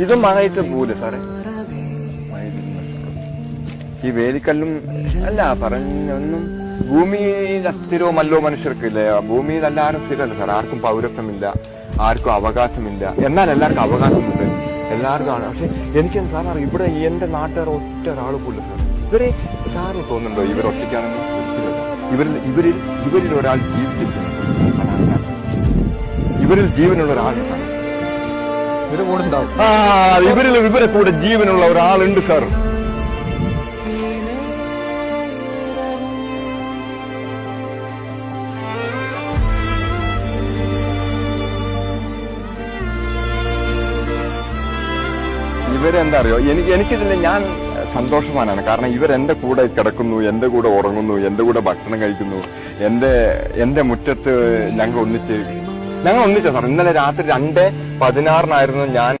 ഇത് മഴയിട്ട് പോവില്ല സാറേ. ഈ വേലിക്കല്ലും അല്ല പറഞ്ഞൊന്നും ഭൂമിയിൽ അസ്ഥിരവുമല്ലോ മനുഷ്യർക്കില്ല. ഭൂമിയിൽ എല്ലാവരും സ്ഥിരമല്ല സാർ. ആർക്കും പൗരത്വമില്ല, ആർക്കും അവകാശമില്ല. എന്നാൽ എല്ലാവർക്കും അവകാശമുണ്ട്, എല്ലാവർക്കും ആണ്. പക്ഷെ എനിക്കെന്ത് സാർ ഇവിടെ എന്റെ നാട്ടുകാർ ഒറ്റ ഒരാൾ പോലും സാർ. ഇവരെ സാറിന് തോന്നുന്നുണ്ടോ ഇവരൊറ്റയ്ക്കാണെന്ന്? ഇവരിൽ ഒരാൾ ജീവിച്ചിരിക്കുന്നു. ഇവരിൽ ജീവനുള്ള ഒരാളുണ്ട് സാർ. ഇവരെ കൂടെ ജീവനുള്ള ഒരാളുണ്ട് സാർ. ഇവരെന്താ അറിയോ, എനിക്കിതിൽ ഞാൻ സന്തോഷവാനാണ്. കാരണം ഇവരെന്റെ കൂടെ കിടക്കുന്നു, എന്റെ കൂടെ ഉറങ്ങുന്നു, എന്റെ കൂടെ ഭക്ഷണം കഴിക്കുന്നു, എന്റെ മുറ്റത്ത് ഞങ്ങൾ ഒന്നിച്ച സാർ. ഇന്നലെ രാത്രി 2:16 ഞാൻ